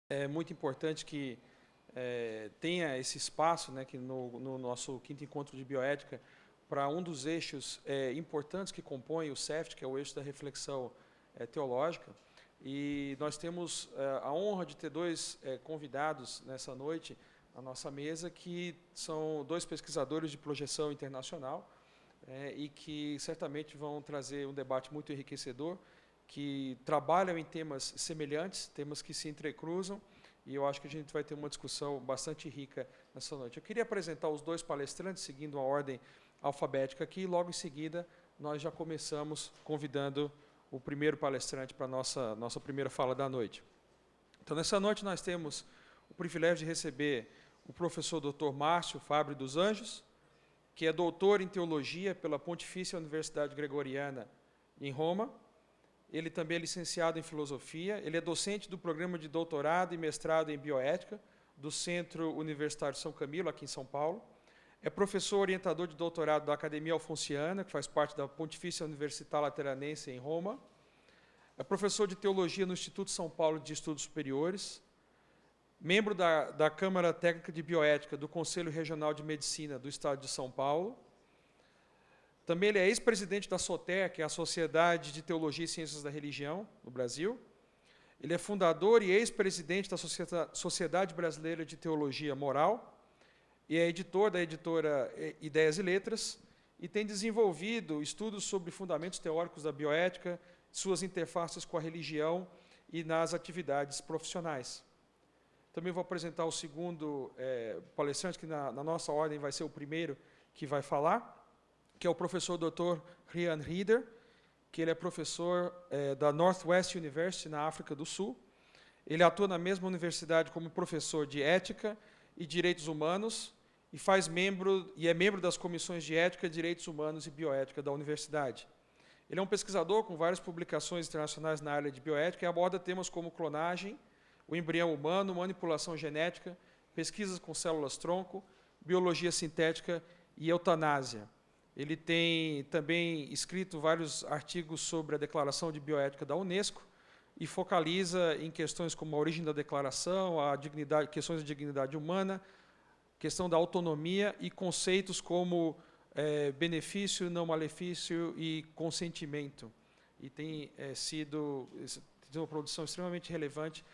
É muito importante que tenha esse espaço, né, que no nosso quinto encontro de bioética, para um dos eixos importantes que compõem o CEFT, que é o eixo da reflexão teológica. E nós temos a honra de ter dois convidados nessa noite à nossa mesa, que são dois pesquisadores de projeção internacional e que certamente vão trazer um debate muito enriquecedor, que trabalham em temas semelhantes, temas que se entrecruzam, e eu acho que a gente vai ter uma discussão bastante rica nessa noite. Eu queria apresentar os dois palestrantes, seguindo a ordem alfabética aqui, e logo em seguida nós já começamos convidando o primeiro palestrante para a nossa primeira fala da noite. Então, nessa noite nós temos o privilégio de receber o professor Dr. Márcio Fabre dos Anjos, que é doutor em teologia pela Pontifícia Universidade Gregoriana em Roma. Ele também é licenciado em filosofia, ele é docente do programa de doutorado e mestrado em bioética do Centro Universitário São Camilo, aqui em São Paulo. É professor orientador de doutorado da Academia Alfonsiana, que faz parte da Pontifícia Università Lateranense em Roma. É professor de teologia no Instituto São Paulo de Estudos Superiores. Membro da Câmara Técnica de Bioética do Conselho Regional de Medicina do Estado de São Paulo. Também ele é ex-presidente da SOTER, que é a Sociedade de Teologia e Ciências da Religião, no Brasil. Ele é fundador e ex-presidente da Sociedade Brasileira de Teologia Moral e é editor da editora Ideias e Letras e tem desenvolvido estudos sobre fundamentos teóricos da bioética, suas interfaces com a religião e nas atividades profissionais. Também vou apresentar o segundo palestrante, que na nossa ordem vai ser o primeiro que vai falar, que é o professor Dr. Rian Rieder, que ele é professor da Northwest University, na África do Sul. Ele atua na mesma universidade como professor de ética e direitos humanos e é membro das comissões de ética, direitos humanos e bioética da universidade. Ele é um pesquisador com várias publicações internacionais na área de bioética e aborda temas como clonagem, o embrião humano, manipulação genética, pesquisas com células-tronco, biologia sintética e eutanásia. Ele tem também escrito vários artigos sobre a Declaração de Bioética da Unesco e focaliza em questões como a origem da declaração, questões de dignidade humana, questão da autonomia e conceitos como benefício, não malefício e consentimento. E tem sido uma produção extremamente relevante,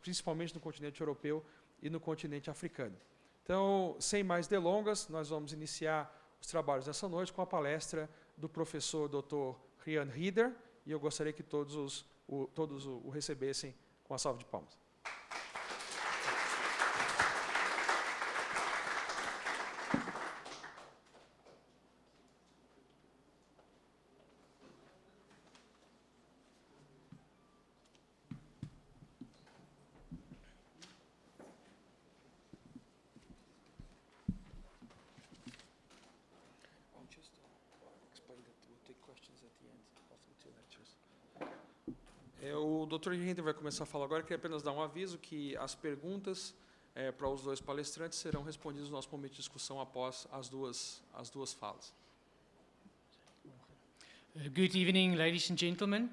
principalmente no continente europeu e no continente africano. Então, sem mais delongas, nós vamos iniciar os trabalhos dessa noite com a palestra do professor Dr. Rian Rieder, e eu gostaria que todos o recebessem com a salva de palmas. O Dr. Rieder vai começar a falar agora. Eu queria apenas dar um aviso que as perguntas para os dois palestrantes serão respondidas no nosso momento de discussão após as duas falas. Good evening, ladies and gentlemen.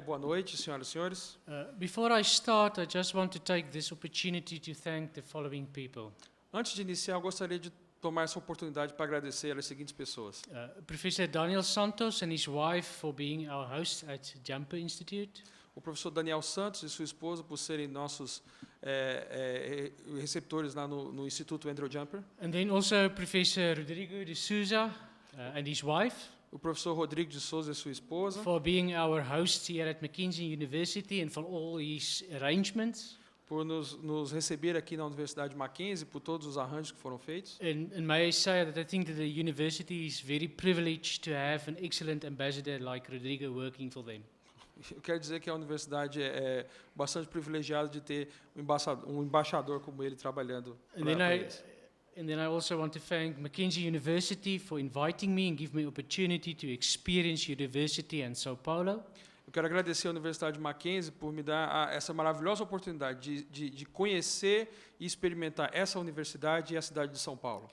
Boa noite, senhoras e senhores. Before I start, I just want to take this opportunity to thank the following people. Antes de iniciar, eu gostaria de tomar essa oportunidade para agradecer as seguintes pessoas. Professor Daniel Santos and his wife for being our hosts at Jumper Institute. O professor Daniel Santos e sua esposa por serem nossos receptores lá no Instituto Andrew Jumper. And then also Professor Rodrigo de Souza and his wife. O professor Rodrigo de Souza e sua esposa. For being our hosts here at Mackenzie University and for all his arrangements. Por nos receber aqui na Universidade Mackenzie, por todos os arranjos que foram feitos. And may I say that I think that the university is very privileged to have an excellent ambassador like Rodrigo working for them. Eu quero dizer que a universidade é bastante privilegiada de ter um embaixador como ele trabalhando para eles. And then I also want to thank Mackenzie University for inviting me and give me opportunity to experience university in São Paulo. Eu quero agradecer à Universidade de Mackenzie por me dar essa maravilhosa oportunidade de conhecer e experimentar essa universidade e a cidade de São Paulo.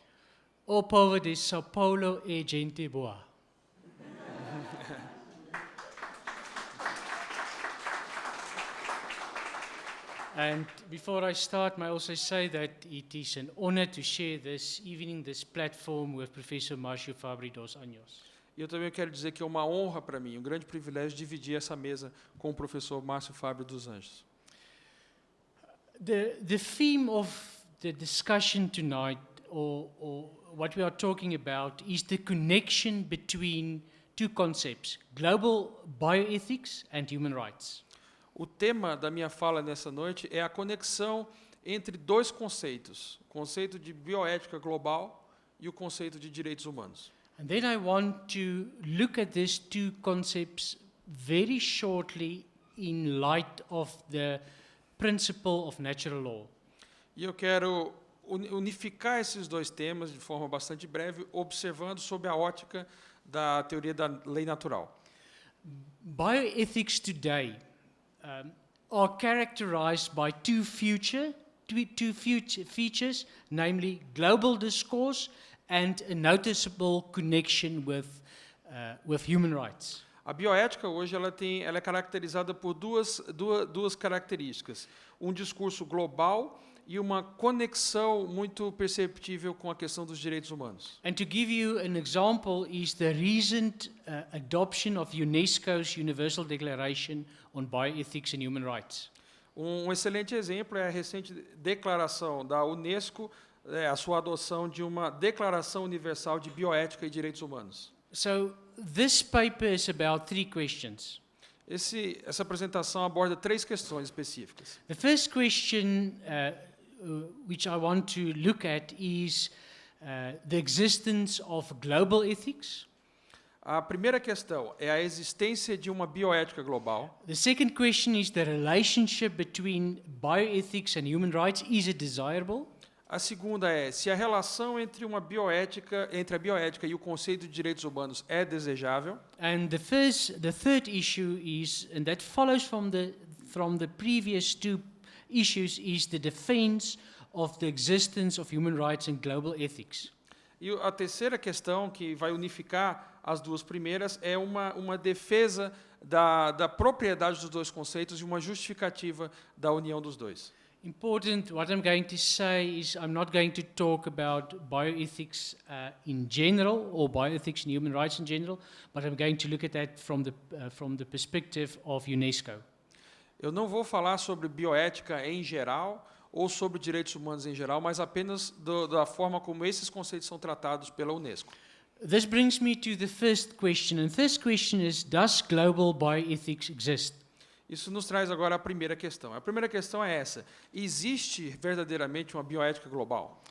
O povo de São Paulo é gente boa. And before I start, may I also say that it is an honor to share this evening, this platform with Professor Márcio Fabri dos Anjos. E eu também quero dizer que é uma honra para mim, um grande privilégio dividir essa mesa com o professor Márcio Fábio dos Anjos. The theme of the discussion tonight, or what we are talking about, is the connection between two concepts, global bioethics and human rights. O tema da minha fala nessa noite é a conexão entre dois conceitos, o conceito de bioética global e o conceito de direitos humanos. And then I want to look at these two concepts very shortly in light of the principle of natural law. E eu quero unificar esses dois temas de forma bastante breve, observando sob a ótica da teoria da lei natural. Bioethics today are characterized by two features, namely global discourse and a noticeable connection with human rights. A bioética hoje ela é caracterizada por duas características: um discurso global e uma conexão muito perceptível com a questão dos direitos humanos. And to give you an example is the recent adoption of UNESCO's Universal Declaration on Bioethics and Human Rights. Um excelente exemplo é a recente declaração da UNESCO, a sua adoção de uma Declaração Universal de Bioética e Direitos Humanos. So this paper is about three questions. Essa apresentação aborda três questões específicas. The first question which I want to look at is the existence of global ethics. A primeira questão é a existência de uma bioética global. The second question is the relationship between bioethics and human rights. Is it desirable? A segunda é se a relação entre a bioética e o conceito de direitos humanos é desejável. And the third issue is, and that follows from the previous two issues, is the defense of the existence of human rights and global ethics. E a terceira questão, que vai unificar as duas primeiras, é uma defesa da propriedade dos dois conceitos e uma justificativa da união dos dois. Important, what I'm going to say is I'm not going to talk about bioethics in general or bioethics and human rights in general, but I'm going to look at that from the perspective of UNESCO. Eu não vou falar sobre bioética em geral ou sobre direitos humanos em geral, mas apenas da forma como esses conceitos são tratados pela UNESCO. This brings me to the first question, and first question is, does global bioethics exist? Isso nos traz agora a primeira questão. A primeira questão é essa: existe verdadeiramente uma bioética global?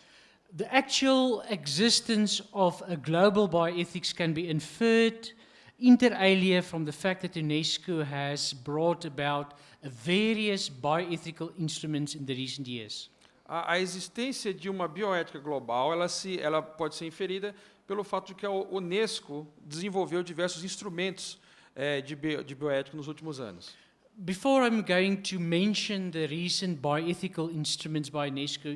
The actual existence of a global bioethics can be inferred inter alia from the fact that UNESCO has brought about various bioethical instruments in the recent years. A existência de uma bioética global, ela pode ser inferida pelo fato de que a UNESCO desenvolveu diversos instrumentos de bioética nos últimos anos. Before I'm going to mention the recent bioethical instruments by UNESCO,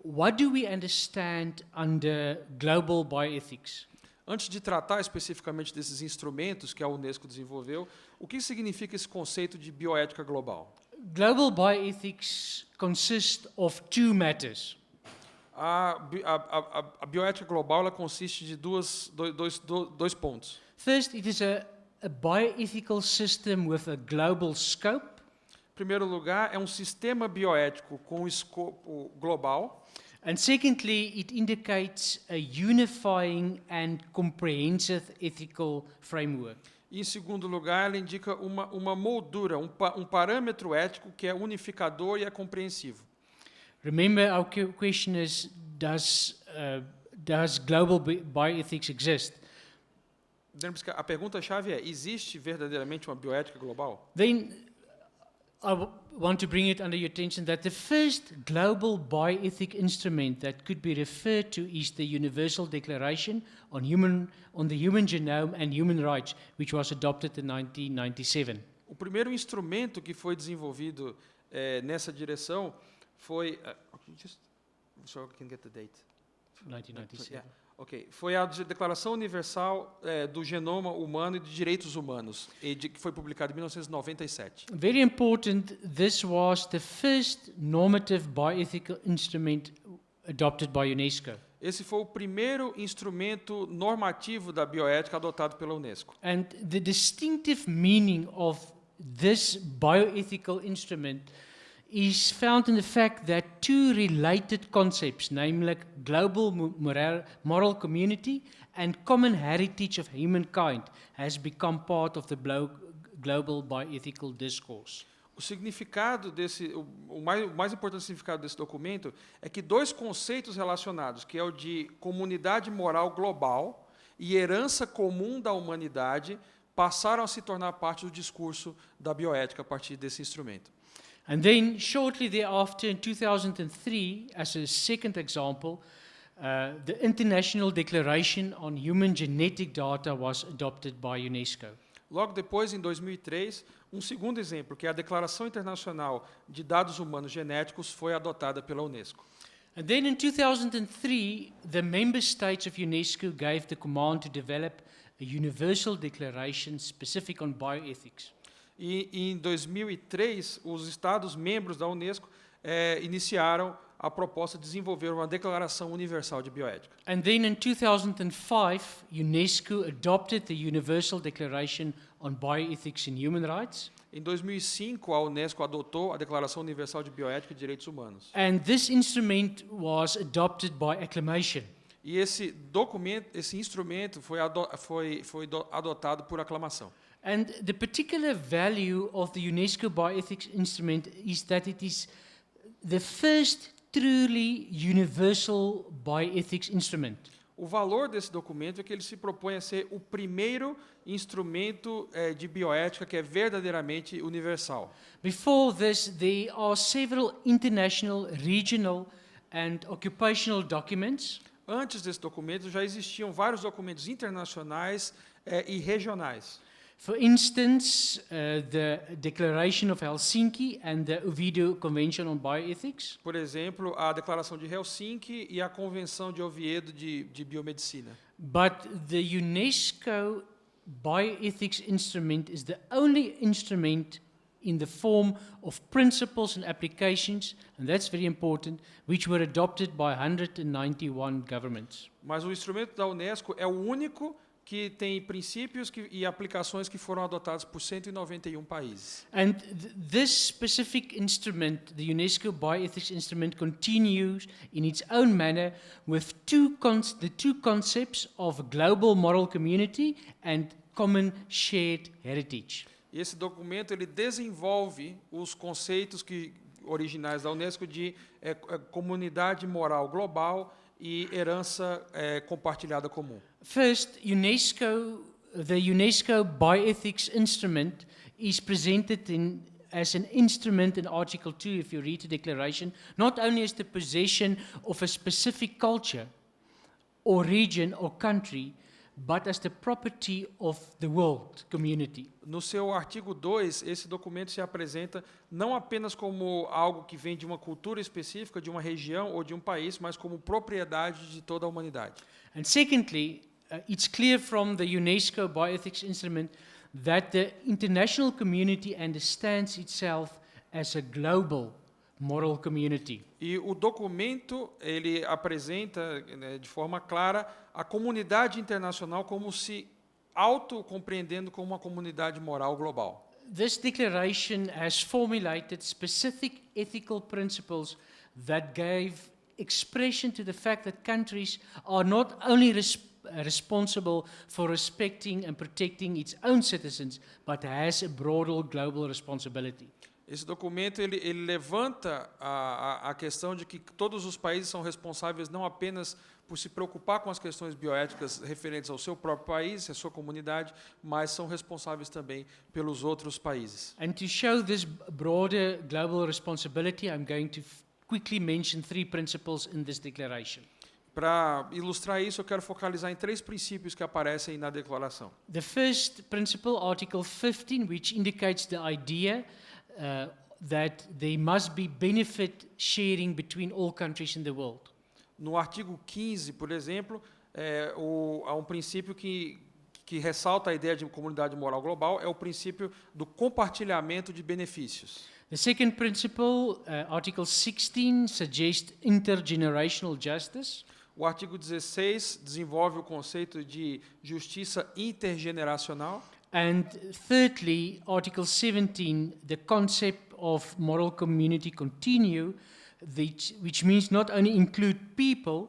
what do we understand under global bioethics? Antes de tratar especificamente desses instrumentos que a UNESCO desenvolveu, o que significa esse conceito de bioética global? Global bioethics consists of two matters. A bioética global ela consiste de dois pontos. First, it is a bioethical system with a global scope. Em primeiro lugar, é um sistema bioético com escopo global. And secondly, it indicates a unifying and comprehensive ethical framework. E, em segundo lugar, ela indica uma moldura, um parâmetro ético que é unificador e é compreensivo. Remember, our question is, does global bioethics exist? A pergunta-chave é: existe verdadeiramente uma bioética global? Then I want to bring it under your attention that the first global bioethic instrument that could be referred to is the Universal Declaration on the Human Genome and Human Rights, which was adopted in 1997. O primeiro instrumento que foi desenvolvido nessa direção foi... so I can get the date. 1997. Yeah. Ok, foi a Declaração Universal do Genoma Humano e de Direitos Humanos, que foi publicada em 1997. Very important, this was the first normative bioethical instrument adopted by UNESCO. Esse foi o primeiro instrumento normativo da bioética adotado pela Unesco. And the distinctive meaning of this bioethical instrument is found in the fact that two related concepts, namely global moral community and common heritage of humankind, has become part of the global bioethical discourse. O significado desse, o mais importante significado desse documento é que dois conceitos relacionados, que é o de comunidade moral global e herança comum da humanidade, passaram a se tornar parte do discurso da bioética a partir desse instrumento. And then, shortly thereafter, in 2003, as a second example, the International Declaration on Human Genetic Data was adopted by UNESCO. Logo depois, em 2003, um segundo exemplo, que é a Declaração Internacional de Dados Humanos Genéticos, foi adotada pela Unesco. And then in 2003, the member states of UNESCO gave the command to develop a universal declaration specific on bioethics. E em 2003, os Estados-membros da Unesco iniciaram a proposta de desenvolver uma Declaração Universal de Bioética. And then in 2005, UNESCO adopted the Universal Declaration on Bioethics and Human Rights. Em 2005, a Unesco adotou a Declaração Universal de Bioética e Direitos Humanos. And this instrument was adopted by acclamation. E esse documento, esse instrumento foi adotado por aclamação. And the particular value of the UNESCO Bioethics Instrument is that it is the first truly universal bioethics instrument. O valor desse documento é que ele se propõe a ser o primeiro instrumento de bioética que é verdadeiramente universal. Before this, there are several international, regional, and occupational documents. Antes desse documento já existiam vários documentos internacionais e regionais. For instance, the Declaration of Helsinki and the Oviedo Convention on Bioethics. Por exemplo, a Declaração de Helsinki e a Convenção de Oviedo de Biomedicina. But the UNESCO Bioethics Instrument is the only instrument in the form of principles and applications, and that's very important, which were adopted by 191 governments. Mas o instrumento da Unesco é o único que tem princípios e aplicações que foram adotados por 191 países. And this specific instrument, the UNESCO Bioethics Instrument, continues in its own manner with the two concepts of global moral community and common shared heritage. E esse documento ele desenvolve os conceitos originais da Unesco de comunidade moral global e herança compartilhada comum. First, the UNESCO Bioethics Instrument is presented as an instrument in Article 2, if you read the declaration, not only as the possession of a specific culture or region or country, but as the property of the world community. No seu artigo 2, esse documento se apresenta não apenas como algo que vem de uma cultura específica, de uma região ou de um país, mas como propriedade de toda a humanidade. And secondly, it's clear from the UNESCO Bioethics Instrument that the international community understands itself as a global moral community. E o documento ele apresenta de forma clara a comunidade internacional como se autocompreendendo como uma comunidade moral global. This declaration has formulated specific ethical principles that gave expression to the fact that countries are not only responsible for respecting and protecting its own citizens, but has a broader global responsibility. Esse documento ele levanta a questão de que todos os países são responsáveis não apenas por se preocupar com as questões bioéticas referentes ao seu próprio país, à sua comunidade, mas são responsáveis também pelos outros países. And to show this broader global responsibility, I'm going to quickly mention 3 principles in this declaration. Para ilustrar isso, eu quero focalizar em 3 princípios que aparecem na declaração. The first principle, Article 15, which indicates the idea that there must be benefit sharing between all countries in the world. No artigo 15, por exemplo, há um princípio que ressalta a ideia de comunidade moral global, é o princípio do compartilhamento de benefícios. The second principle, Article 16, suggests intergenerational justice. O artigo 16 desenvolve o conceito de justiça intergeneracional. And thirdly, Article 17, the concept of moral community continue, which means not only include people,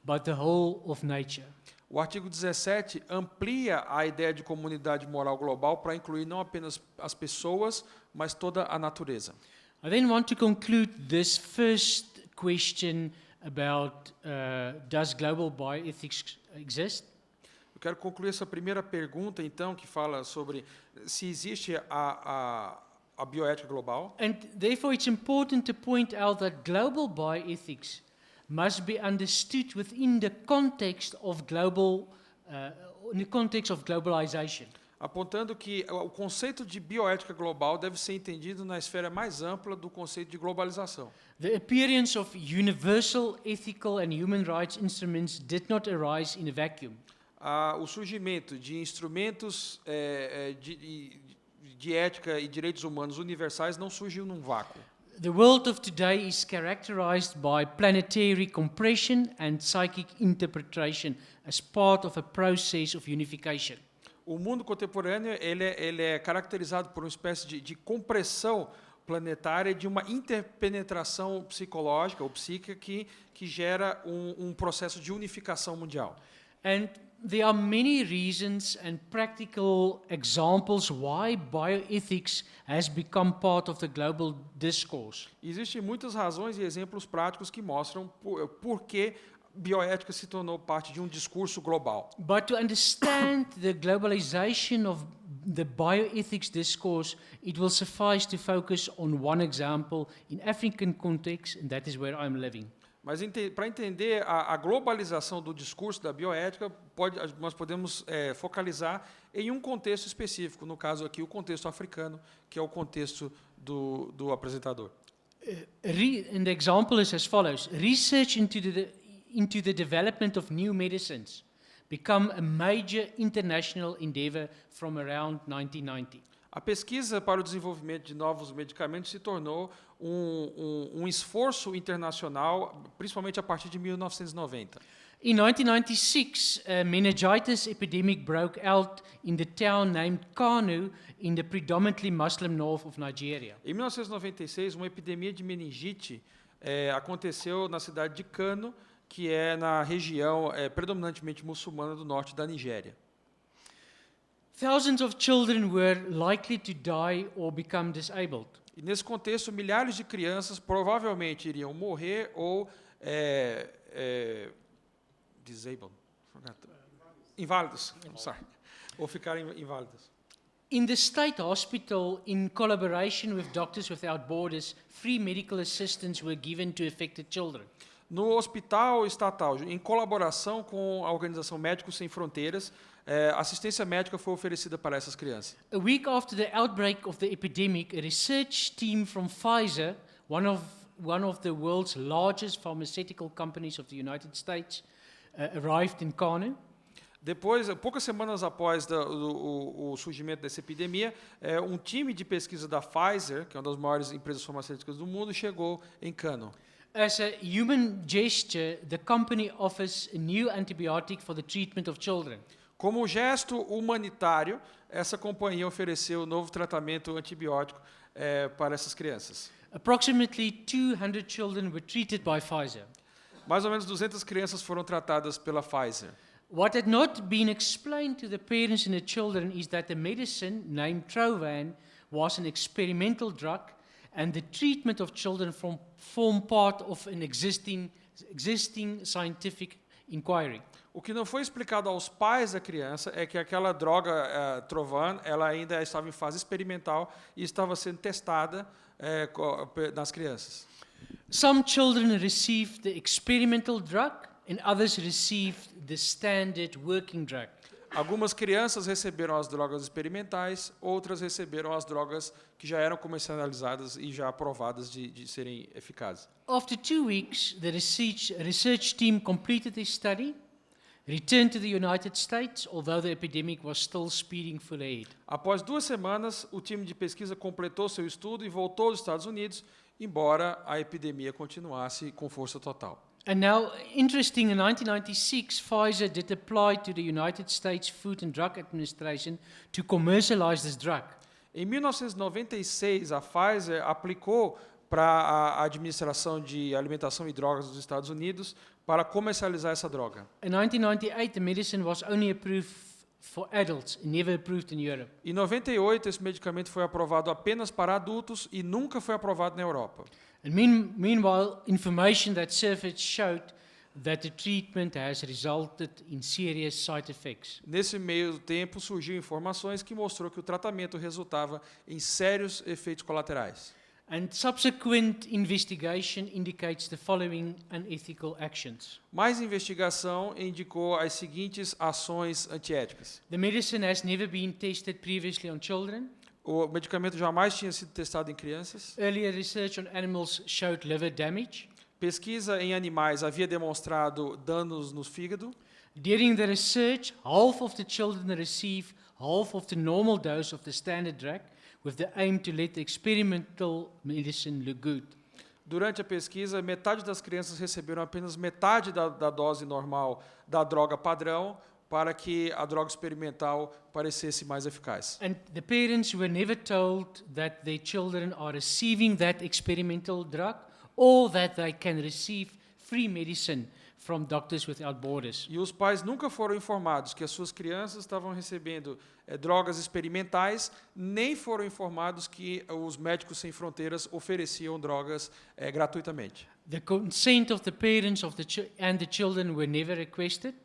but the whole of nature. O artigo 17 amplia a ideia de comunidade moral global para incluir não apenas as pessoas, mas toda a natureza. I then want to conclude this first question about does global bioethics exist? Eu quero concluir essa primeira pergunta, então, que fala sobre se existe a bioética global. And therefore it's important to point out that global bioethics must be understood within the context of globalization. Apontando que o conceito de bioética global deve ser entendido na esfera mais ampla do conceito de globalização. The appearance of universal ethical and human rights instruments did not arise in a vacuum. O surgimento de instrumentos de ética e direitos humanos universais não surgiu num vácuo. The world of today is characterized by planetary compression and psychic interpretation as part of a process of unification. O mundo contemporâneo ele é caracterizado por uma espécie de compressão planetária, de uma interpenetração psicológica ou psíquica que gera um processo de unificação mundial. And there are many reasons and practical examples why bioethics has become part of the global discourse. Existem muitas razões e exemplos práticos que mostram por que bioética se tornou parte de um discurso global. But to understand the globalization of the bioethics discourse, it will suffice to focus on one example in African context, and that is where I'm living. Mas para entender a globalização do discurso da bioética, nós podemos focalizar em um contexto específico, no caso aqui o contexto africano, que é o contexto do apresentador. And the example is as follows. Research into the development of new medicines become a major international endeavor from around 1990. A pesquisa para o desenvolvimento de novos medicamentos se tornou um esforço internacional, principalmente a partir de 1990. In 1996, a meningitis epidemic broke out in the town named Kano in the predominantly Muslim north of Nigeria. Em 1996, uma epidemia de meningite aconteceu na cidade de Kano, que é na região predominantemente muçulmana do norte da Nigéria. Thousands of children were likely to die or become disabled. E nesse contexto, milhares de crianças provavelmente iriam morrer ou inválidos, ou ficarem inválidos. In the state hospital, in collaboration with Doctors Without Borders, free medical assistance were given to affected children. No hospital estatal, em colaboração com a Organização Médicos Sem Fronteiras, assistência médica foi oferecida para essas crianças. A week after the outbreak of the epidemic, a research team from Pfizer, one of the world's largest pharmaceutical companies of the United States, arrived in Kano. Depois, poucas semanas após o surgimento dessa epidemia, um time de pesquisa da Pfizer, que é uma das maiores empresas farmacêuticas do mundo, chegou em Kano. As a human gesture, the company offers a new antibiotic for the treatment of children. Como gesto humanitário, essa companhia ofereceu um novo tratamento antibiótico para essas crianças. Approximately 200 children were treated by Pfizer. Mais ou menos 200 crianças foram tratadas pela Pfizer. What had not been explained to the parents and the children is that the medicine, named Trovan, was an experimental drug, and the treatment of children form part of an existing scientific inquiry. O que não foi explicado aos pais da criança é que aquela droga Trovan, ela ainda estava em fase experimental e estava sendo testada nas crianças. Some children received the experimental drug and others received the standard working drug. Algumas crianças receberam as drogas experimentais, outras receberam as drogas que já eram comercializadas e já aprovadas de serem eficazes. After 2 weeks, the research team completed the study, returned to the United States, although the epidemic was still speeding full ahead. Após 2 semanas, o time de pesquisa completou seu estudo e voltou aos Estados Unidos, embora a epidemia continuasse com força total. And now, interesting, in 1996, Pfizer did apply to the United States Food and Drug Administration to commercialize this drug. Em 1996, a Pfizer aplicou para a Administração de Alimentação e Drogas dos Estados Unidos para comercializar essa droga. In 1998, the medicine was only approved for adults, never approved in Europe. Em 98, esse medicamento foi aprovado apenas para adultos e nunca foi aprovado na Europa. And meanwhile, information that surfaced showed that the treatment has resulted in serious side effects. Nesse meio tempo, surgiu informações que mostrou que o tratamento resultava em sérios efeitos colaterais. And subsequent investigation indicates the following unethical actions. Mais investigação indicou as seguintes ações antiéticas. The medicine has never been tested previously on children. O medicamento jamais tinha sido testado em crianças. Earlier research on animals showed liver damage. Pesquisa em animais havia demonstrado danos no fígado. During the research, half of the children receive half of the normal dose of the standard drug, with the aim to let the experimental medicine look good. Durante a pesquisa, metade das crianças receberam apenas metade da dose normal da droga padrão, para que a droga experimental parecesse mais eficaz. And the parents were never told that their children are receiving that experimental drug or that they can receive free medicine from Doctors Without Borders. E os pais nunca foram informados que as suas crianças estavam recebendo drogas experimentais, nem foram informados que os Médicos Sem Fronteiras ofereciam drogas gratuitamente. The consent of the parents and the children were never requested.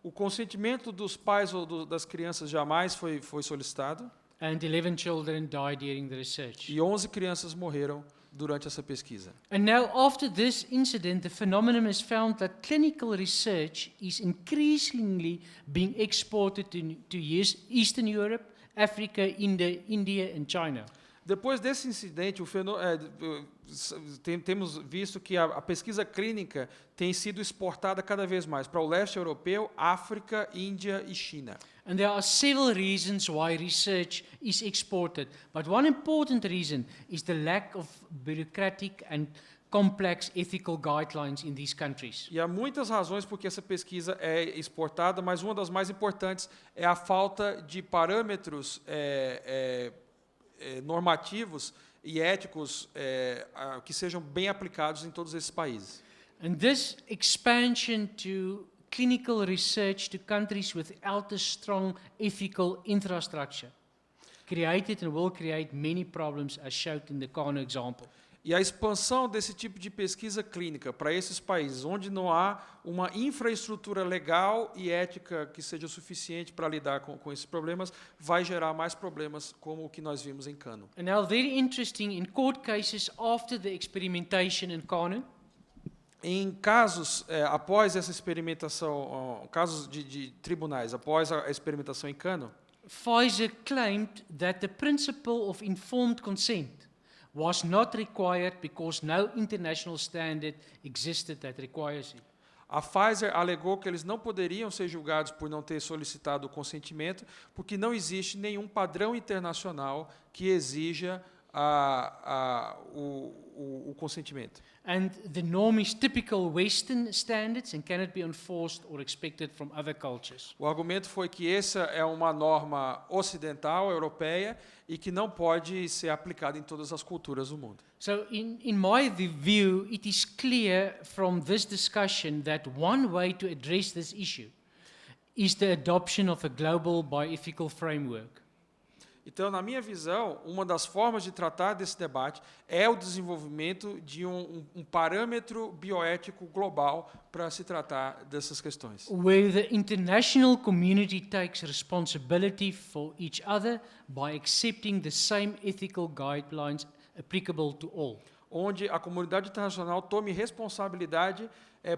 O consentimento dos pais ou das crianças jamais foi solicitado. And 11 children died during the research. E 11 crianças morreram durante essa pesquisa. And now, after this incident, the phenomenon has found that clinical research is increasingly being exported to Eastern Europe, Africa, India and China. Depois desse incidente, temos visto que a pesquisa clínica tem sido exportada cada vez mais para o leste europeu, África, Índia e China. And there are several reasons why research is exported, but one important reason is the lack of bureaucratic and complex ethical guidelines in these countries. E há muitas razões por que essa pesquisa é exportada, mas uma das mais importantes é a falta de parâmetros normativos e éticos que sejam bem aplicados em todos esses países. And this expansion to clinical research to countries without a strong ethical infrastructure created and will create many problems, as shown in the Kano example. E a expansão desse tipo de pesquisa clínica para esses países, onde não há uma infraestrutura legal e ética que seja suficiente para lidar com esses problemas, vai gerar mais problemas como o que nós vimos em Kano. And now, very interesting, in court cases after the experimentation in Kano, Em casos, após essa experimentação, casos de tribunais, após a experimentação em Kano, Pfizer claimed that the principle of informed consent was not required because no international standard existed that requires it. a Pfizer alegou que eles não poderiam ser julgados por não ter solicitado o consentimento, porque não existe nenhum padrão internacional que exija o consentimento. And the norm is typical Western standards and cannot be enforced or expected from other cultures. O argumento foi que essa é uma norma ocidental, europeia, e que não pode ser aplicada em todas as culturas do mundo. So in my view, it is clear from this discussion that one way to address this issue is the adoption of a global bioethical framework. Então, na minha visão, uma das formas de tratar desse debate é o desenvolvimento de um parâmetro bioético global para se tratar dessas questões. Where the international community takes responsibility for each other by accepting the same ethical guidelines applicable to all. Onde a comunidade internacional tome responsabilidade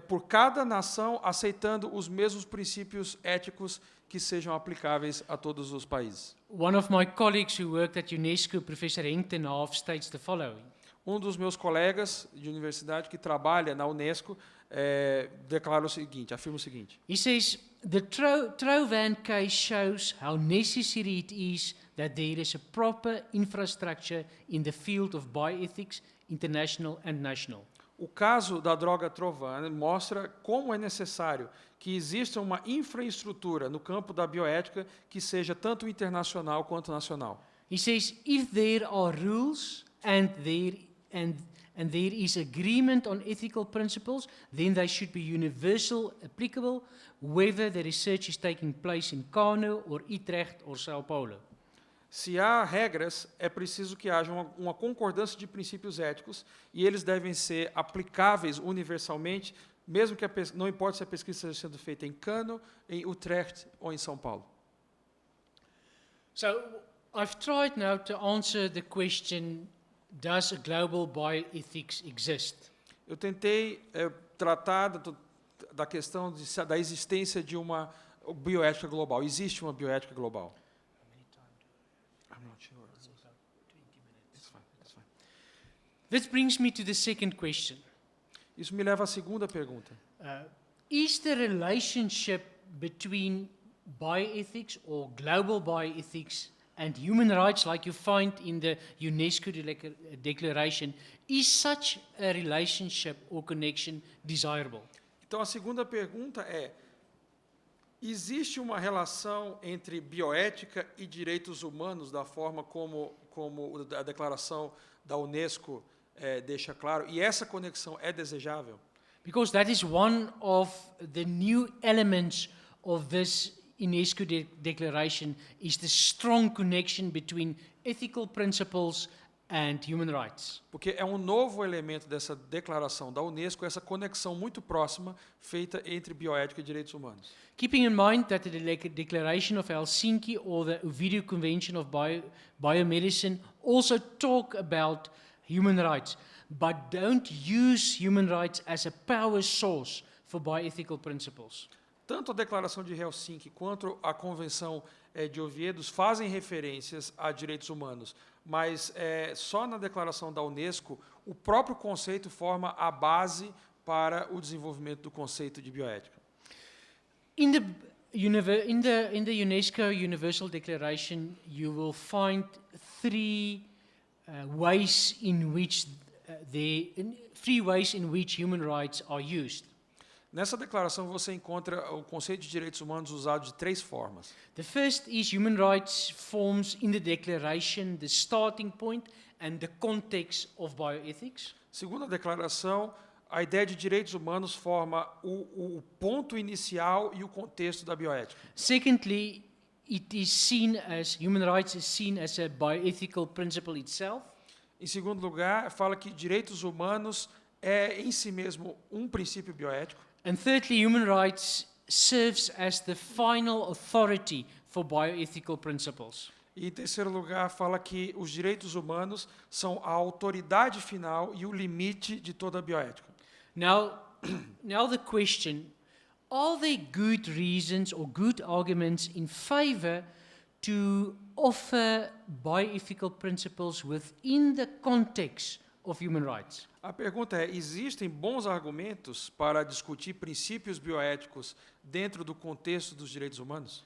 por cada nação aceitando os mesmos princípios éticos que sejam aplicáveis a todos os países. One of my colleagues who worked at UNESCO, Professor Henk ten Haaf, states the following. Um dos meus colegas de universidade que trabalha na UNESCO declara o seguinte, afirma o seguinte: He says, the Trovan case shows how necessary it is that there is a proper infrastructure in the field of bioethics, international and national. o caso da droga Trovan mostra como é necessário que exista uma infraestrutura no campo da bioética que seja tanto internacional quanto nacional. He says, if there are rules and there is agreement on ethical principles, then they should be universal applicable, whether the research is taking place in Kano or Utrecht or Sao Paulo. Se há regras, é preciso que haja uma concordância de princípios éticos e eles devem ser aplicáveis universalmente, mesmo que não importa se a pesquisa esteja sendo feita em Kano, em Utrecht ou em São Paulo. So I've tried now to answer the question, does a global bioethics exist? Eu tentei tratar da questão da existência de uma bioética global. Existe uma bioética global? I'm not sure. It's fine, it's fine. This brings me to the second question. Isso me leva à segunda pergunta. Is the relationship between bioethics or global bioethics and human rights, like you find in the UNESCO Declaration, is such a relationship or connection desirable? Então, a segunda pergunta é: existe uma relação entre bioética e direitos humanos da forma como a declaração da UNESCO deixa claro? E essa conexão é desejável? Because that is one of the new elements of this UNESCO Declaration, is the strong connection between ethical principles and human rights. Porque é um novo elemento dessa declaração da UNESCO, essa conexão muito próxima feita entre bioética e direitos humanos. Keeping in mind that the Declaration of Helsinki or the Oviedo Convention of Biomedicine also talk about human rights, but don't use human rights as a power source for bioethical principles. Tanto a Declaração de Helsinki quanto a Convenção de Oviedo fazem referências a direitos humanos, mas só na declaração da UNESCO o próprio conceito forma a base para o desenvolvimento do conceito de bioética. In the UNESCO Universal Declaration, you will find three ways in which human rights are used. Nessa declaração você encontra o conceito de direitos humanos usado de três formas. The first is human rights forms in the declaration the starting point and the context of bioethics. Segundo a declaração, a ideia de direitos humanos forma o ponto inicial e o contexto da bioética. Secondly, human rights is seen as a bioethical principle itself. Em segundo lugar, fala que direitos humanos é em si mesmo um princípio bioético. And thirdly, human rights serves as the final authority for bioethical principles. E em terceiro lugar, fala que os direitos humanos são a autoridade final e o limite de toda a bioética. Now the question, are there good reasons or good arguments in favor to offer bioethical principles within the context of human rights? A pergunta é: existem bons argumentos para discutir princípios bioéticos dentro do contexto dos direitos humanos?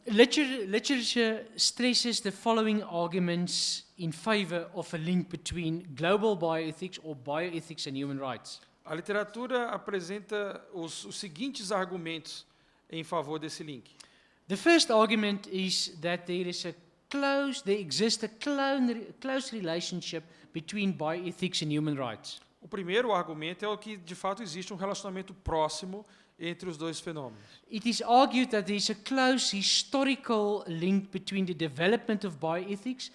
Literature stresses the following arguments in favor of a link between global bioethics or bioethics and human rights. A literatura apresenta os seguintes argumentos em favor desse link. The first argument is that there exists a close relationship between bioethics and human rights. O primeiro argumento é o que de fato existe um relacionamento próximo entre os dois fenômenos. It is argued that there is a close historical link between the development of bioethics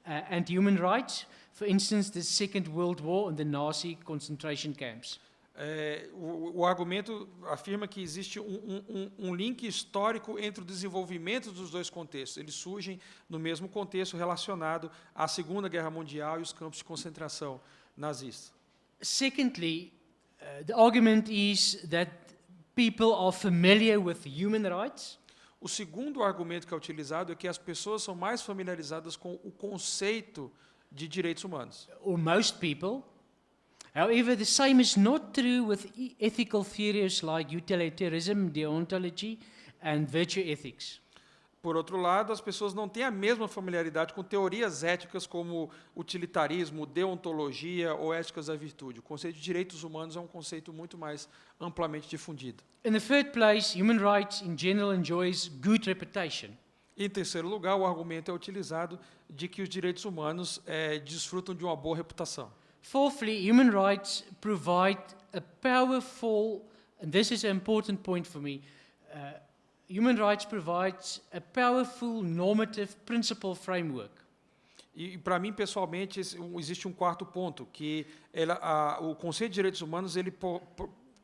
and human rights. For instance, the Second World War and the Nazi concentration camps. O argumento afirma que existe um link histórico entre o desenvolvimento dos dois contextos. Eles surgem no mesmo contexto relacionado à Segunda Guerra Mundial e os campos de concentração nazistas. Secondly, the argument is that people are familiar with human rights. O segundo argumento que é utilizado é que as pessoas são mais familiarizadas com o conceito de direitos humanos. Or most people. However, the same is not true with ethical theories like utilitarianism, deontology, and virtue ethics. Por outro lado, as pessoas não têm a mesma familiaridade com teorias éticas como utilitarismo, deontologia ou éticas da virtude. O conceito de direitos humanos é um conceito muito mais amplamente difundido. In the third place, human rights in general enjoys good reputation. Em terceiro lugar, o argumento é utilizado de que os direitos humanos desfrutam de uma boa reputação. Fourthly, human rights provide a powerful, and this is an important point for me, human rights provides a powerful normative principle framework. E para mim, pessoalmente, existe um quarto ponto, que o conceito de direitos humanos ele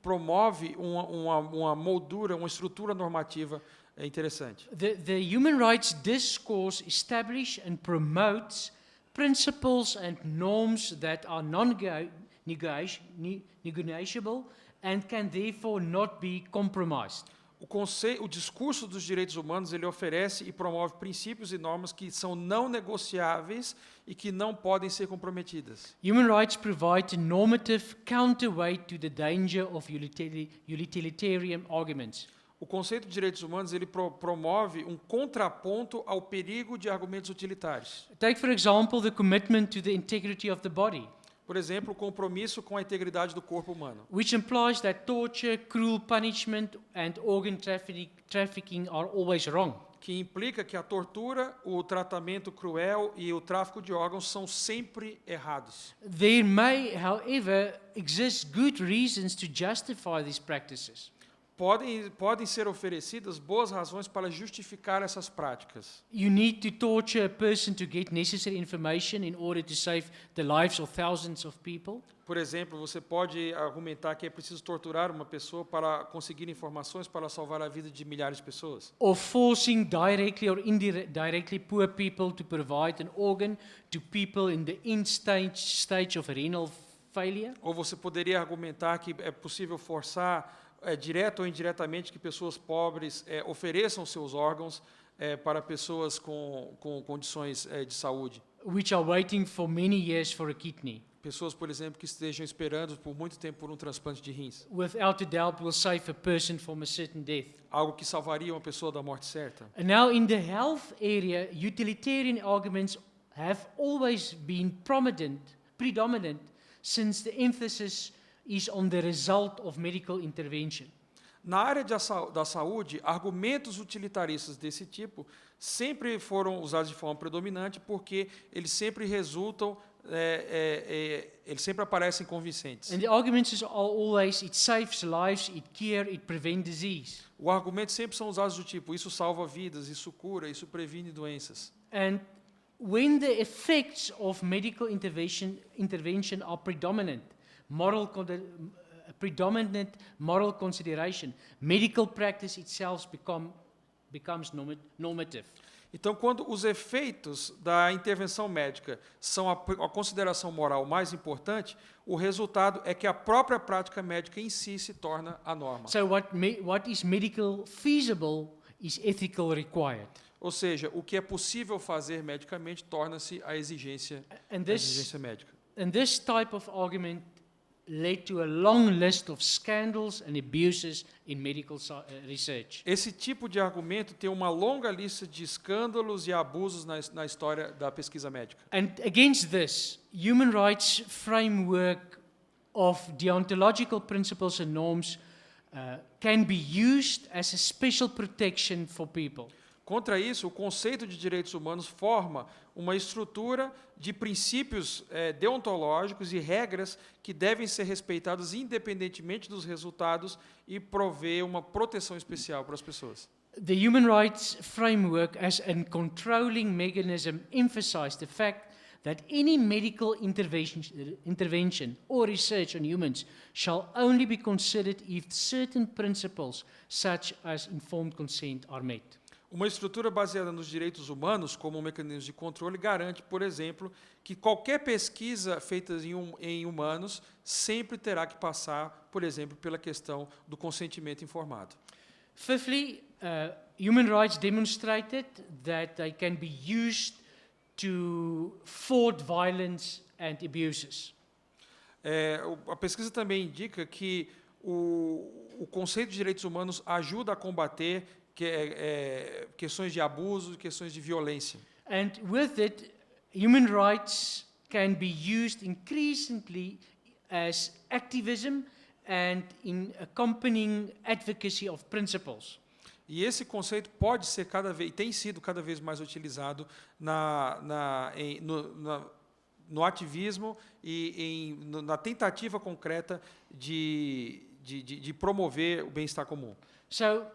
promove uma moldura, uma estrutura normativa interessante. The human rights discourse establish and promotes principles and norms that are non-negotiable and can therefore not be compromised. O discurso dos direitos humanos ele oferece e promove princípios e normas que são não negociáveis e que não podem ser comprometidas. Human rights provide a normative counterweight to the danger of utilitarian arguments. O conceito de direitos humanos ele promove um contraponto ao perigo de argumentos utilitários. Take, for example, the commitment to the integrity of the body, Por exemplo, o compromisso com a integridade do corpo humano, which implies that torture, cruel punishment, and organ trafficking are always wrong. que implica que a tortura, o tratamento cruel e o tráfico de órgãos são sempre errados. There may, however, exist good reasons to justify these practices. Podem ser oferecidas boas razões para justificar essas práticas. You need to torture a person to get necessary information in order to save the lives of thousands of people. Por exemplo, você pode argumentar que é preciso torturar uma pessoa para conseguir informações para salvar a vida de milhares de pessoas. Or forcing directly or indirectly poor people to provide an organ to people in the end stage of renal failure. Ou você poderia argumentar que é possível forçar, direto ou indiretamente, que pessoas pobres ofereçam seus órgãos para pessoas com condições de saúde. Which are waiting for many years for a kidney. Pessoas, por exemplo, que estejam esperando por muito tempo por um transplante de rins. Without a doubt will save a person from a certain death. Algo que salvaria uma pessoa da morte certa. And now in the health area, utilitarian arguments have always been predominant since the emphasis is on the result of medical intervention. Na área da saúde, argumentos utilitaristas desse tipo sempre foram usados de forma predominante porque eles sempre resultam, eles sempre aparecem convincentes. And the arguments are always, it saves lives, it cures, it prevents disease. Os argumentos sempre são usados do tipo, isso salva vidas, isso cura, isso previne doenças. And when the effects of medical intervention are predominant moral consideration, medical practice itself becomes normative. Então, quando os efeitos da intervenção médica são a consideração moral mais importante, o resultado é que a própria prática médica em si se torna a norma. So what is medical feasible is ethical required. Ou seja, o que é possível fazer medicamente torna-se a exigência médica. And this type of argument led to a long list of scandals and abuses in medical research. Esse tipo de argumento tem uma longa lista de escândalos e abusos na história da pesquisa médica. And against this, human rights framework of deontological principles and norms can be used as a special protection for people. Contra isso, o conceito de direitos humanos forma uma estrutura de princípios deontológicos e regras que devem ser respeitadas independentemente dos resultados e prover uma proteção especial para as pessoas. The human rights framework as a controlling mechanism emphasizes the fact that any medical intervention or research on humans shall only be considered if certain principles, such as informed consent, are met. Uma estrutura baseada nos direitos humanos, como um mecanismo de controle, garante, por exemplo, que qualquer pesquisa feita em humanos sempre terá que passar, por exemplo, pela questão do consentimento informado. Fifthly, human rights demonstrated that they can be used to thwart violence and abuses. A pesquisa também indica que o conceito de direitos humanos ajuda a combater questões de abuso, questões de violência. And with it, human rights can be used increasingly as activism and in accompanying advocacy of principles. E esse conceito pode ser tem sido cada vez mais utilizado no ativismo e na tentativa concreta de promover o bem-estar comum. So,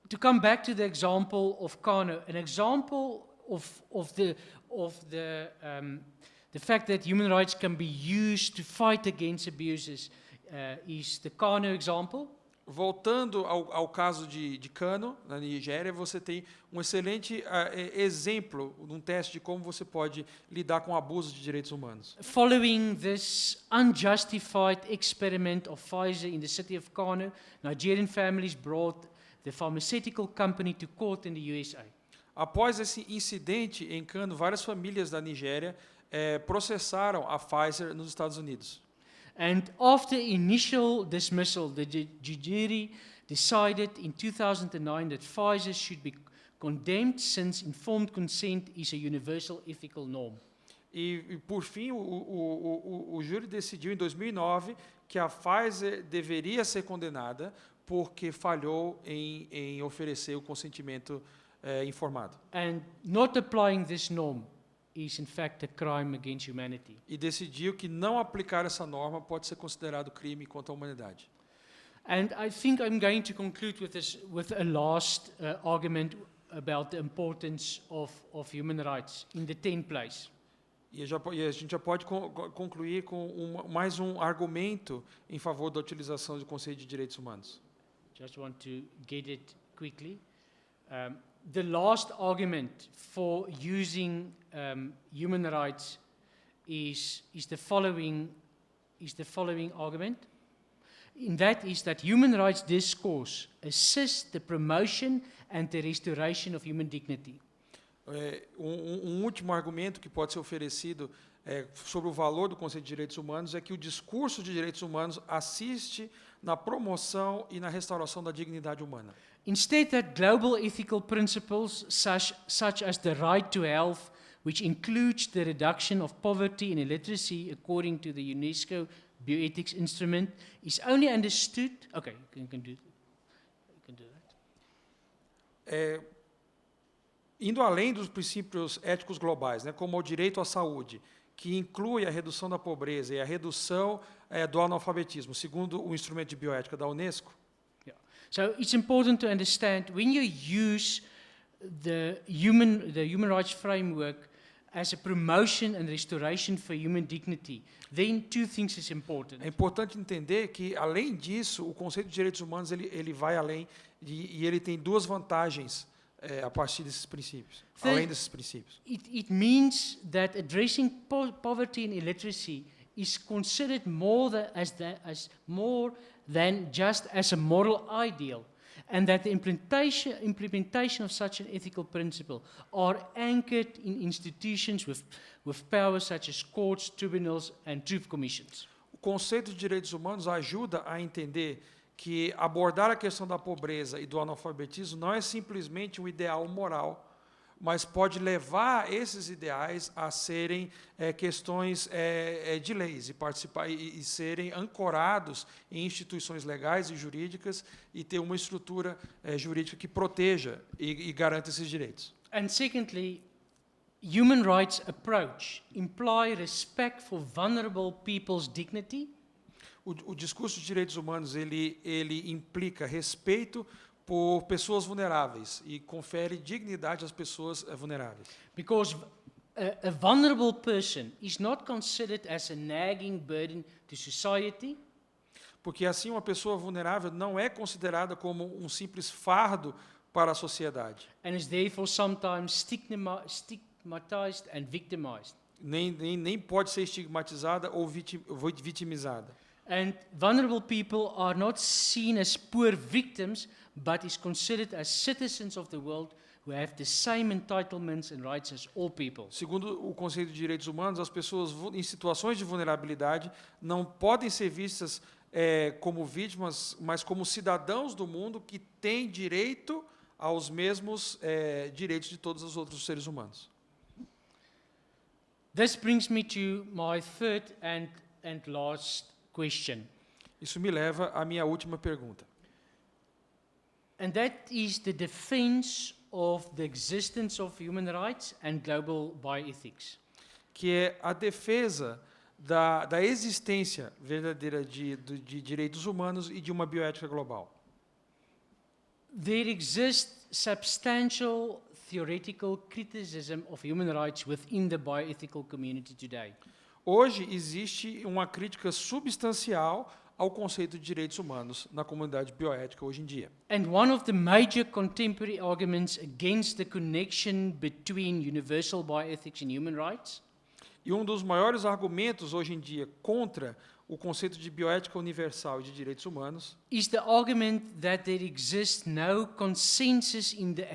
to come back to the example of Kano, an example of the fact that human rights can be used to fight against abuses is the Kano example. Voltando ao caso de Kano, na Nigéria, você tem um excelente exemplo, um teste de como você pode lidar com abusos de direitos humanos. Following this unjustified experiment of Pfizer in the city of Kano, Nigerian families brought the pharmaceutical company to court in the USA. Após esse incidente em Kano, várias famílias da Nigéria processaram a Pfizer nos Estados Unidos. And after initial dismissal, the jury decided in 2009 that Pfizer should be condemned since informed consent is a universal ethical norm. E por fim, o júri decidiu em 2009 que a Pfizer deveria ser condenada porque falhou em oferecer o consentimento informado. And not applying this norm is in fact a crime against humanity. E decidiu que não aplicar essa norma pode ser considerado crime contra a humanidade. And I think I'm going to conclude with a last argument about the importance of human rights in the 10th place. E a gente já pode concluir com mais um argumento em favor da utilização do conceito de direitos humanos. Just want to get it quickly. The last argument for using human rights is the following argument. And that is that human rights discourse assists the promotion and the restoration of human dignity. Último argumento que pode ser oferecido sobre o valor do conceito de direitos humanos é que o discurso de direitos humanos assiste na promoção e na restauração da dignidade humana. Instead, that global ethical principles such as the right to health, which includes the reduction of poverty and illiteracy according to the UNESCO bioethics instrument, is only understood. Okay, you can do that. Indo além dos princípios éticos globais, né, como o direito à saúde, que inclui a redução da pobreza e a redução do analfabetismo, segundo o instrumento de bioética da UNESCO. Yeah. So it's important to understand when you use the human rights framework as a promotion and restoration for human dignity, then two things is important. É importante entender que, além disso, o conceito de direitos humanos ele vai além e ele tem duas vantagens a partir desses princípios, além desses princípios. It means that addressing poverty and illiteracy is considered more than just as a moral ideal, and that the implementation of such an ethical principle are anchored in institutions with powers such as courts, tribunals, and truth commissions. O conceito de direitos humanos ajuda a entender que abordar a questão da pobreza e do analfabetismo não é simplesmente um ideal moral, mas pode levar esses ideais a serem questões de leis e participar e serem ancorados em instituições legais e jurídicas e ter uma estrutura jurídica que proteja e garanta esses direitos. And secondly, human rights approach imply respect for vulnerable people's dignity. O discurso de direitos humanos ele implica respeito por pessoas vulneráveis e confere dignidade às pessoas vulneráveis. Because a vulnerable person is not considered as a nagging burden to society. Porque assim uma pessoa vulnerável não é considerada como um simples fardo para a sociedade. And is therefore sometimes stigmatized and victimized. Nem pode ser estigmatizada ou vitimizada. And vulnerable people are not seen as poor victims, but is considered as citizens of the world who have the same entitlements and rights as all people. Segundo o conceito de direitos humanos, as pessoas em situações de vulnerabilidade não podem ser vistas como vítimas, mas como cidadãos do mundo que têm direito aos mesmos direitos de todos os outros seres humanos. This brings me to my third and last question. Isso me leva à minha última pergunta. And that is the defense of the existence of human rights and global bioethics. Que é a defesa da existência verdadeira de direitos humanos e de uma bioética global. There exists substantial theoretical criticism of human rights within the bioethical community today. Hoje existe uma crítica substancial ao conceito de direitos humanos na comunidade bioética hoje em dia. And one of the major contemporary arguments against the connection between universal bioethics and human rights E um dos maiores argumentos hoje em dia contra o conceito de bioética universal e de direitos humanos is the argument that there exists no consensus in the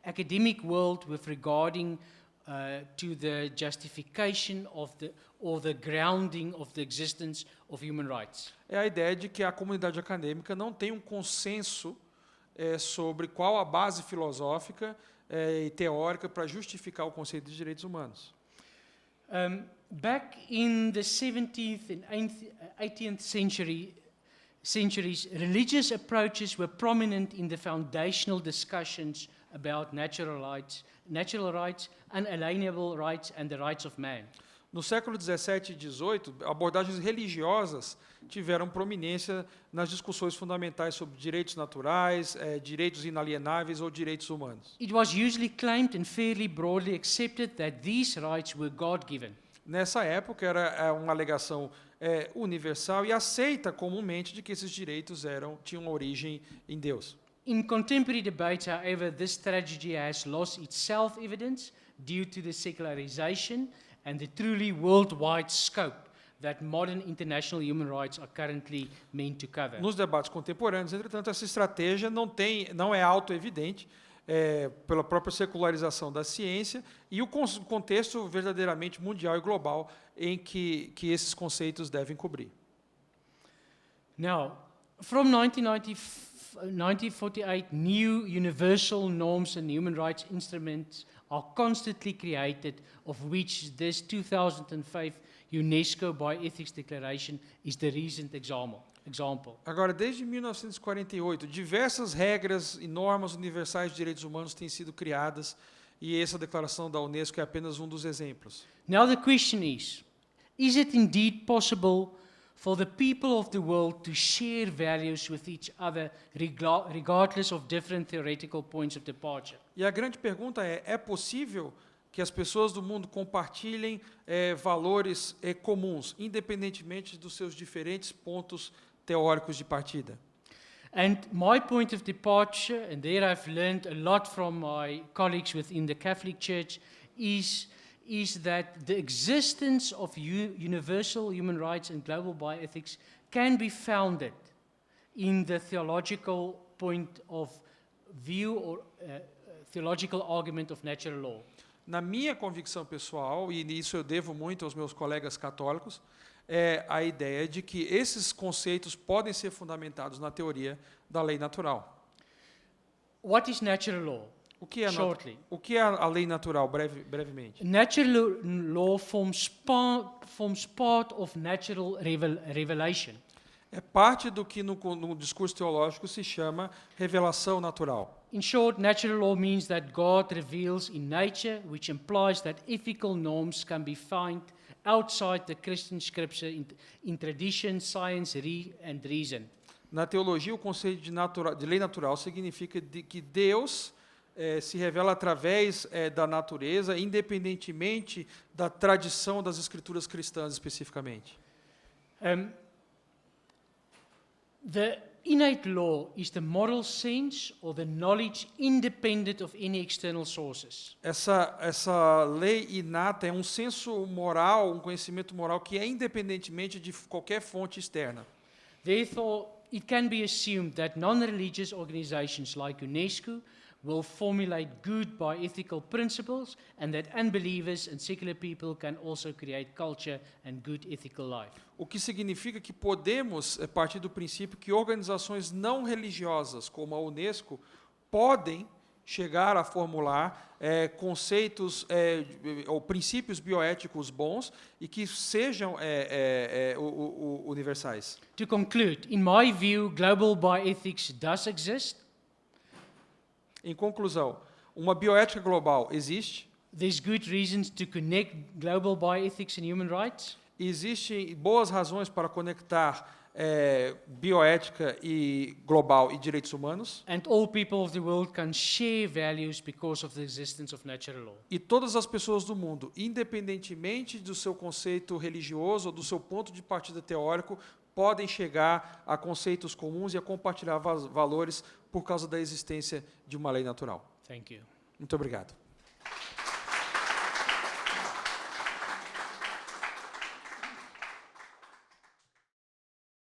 academic world with regarding to the justification of the grounding of the existence of human rights. é a ideia de que a comunidade acadêmica não tem um consenso sobre qual a base filosófica e teórica para justificar o conceito de direitos humanos. Back in the 17th and 18th centuries, religious approaches were prominent in the foundational discussions about natural rights, unalienable rights, and the rights of man. No século 17 e 18, abordagens religiosas tiveram prominência nas discussões fundamentais sobre direitos naturais, direitos inalienáveis ou direitos humanos. It was usually claimed and fairly broadly accepted that these rights were God-given. Nessa época era uma alegação universal e aceita comumente de que esses direitos tinham origem em Deus. In contemporary debate, however, this tragedy has lost its self-evidence due to the secularization and the truly worldwide scope that modern international human rights are currently meant to cover. Nos debates contemporâneos, entretanto, essa estratégia não é autoevidente pela própria secularização da ciência e o contexto verdadeiramente mundial e global em que esses conceitos devem cobrir. Now, from 1948, new universal norms and human rights instruments are constantly created, of which this 2005 UNESCO Bioethics Declaration is the recent example. Agora, desde 1948, diversas regras e normas universais de direitos humanos têm sido criadas e essa declaração da UNESCO é apenas um dos exemplos. Now the question is it indeed possible for the people of the world to share values with each other regardless of different theoretical points of departure? E a grande pergunta é possível que as pessoas do mundo compartilhem valores comuns, independentemente dos seus diferentes pontos teóricos de partida? And my point of departure, and there I've learned a lot from my colleagues within the Catholic Church, is that the existence of universal human rights and global bioethics can be founded in the theological point of view or theological argument of natural law. Na minha convicção pessoal, e isso eu devo muito aos meus colegas católicos, é a ideia de que esses conceitos podem ser fundamentados na teoria da lei natural. What is natural law? O que é, Shortly. o que é a lei natural, brevemente? Natural law forms part of natural revelation. É parte do que no discurso teológico se chama revelação natural. In short, natural law means that God reveals in nature, which implies that ethical norms can be found outside the Christian scripture in tradition, science, and reason. Na teologia, o conceito de lei natural significa que Deus se revela através da natureza, independentemente da tradição das escrituras cristãs especificamente. The innate law is the moral sense or the knowledge independent of any external sources. Essa lei inata é um senso moral, um conhecimento moral que é independentemente de qualquer fonte externa. Therefore, it can be assumed that non-religious organizations like UNESCO will formulate good bioethical principles and that unbelievers and secular people can also create culture and good ethical life. O que significa que podemos partir do princípio que organizações não religiosas, como a UNESCO, podem chegar a formular conceitos ou princípios bioéticos bons e que sejam universais. To conclude, in my view, global bioethics does exist. Em conclusão, uma bioética global existe. There's good reasons to connect global bioethics and human rights. Existem boas razões para conectar bioética e global e direitos humanos. And all people of the world can share values because of the existence of natural law. E todas as pessoas do mundo, independentemente do seu conceito religioso ou do seu ponto de partida teórico, podem chegar a conceitos comuns e a compartilhar valores por causa da existência de uma lei natural. Thank you. Muito obrigado.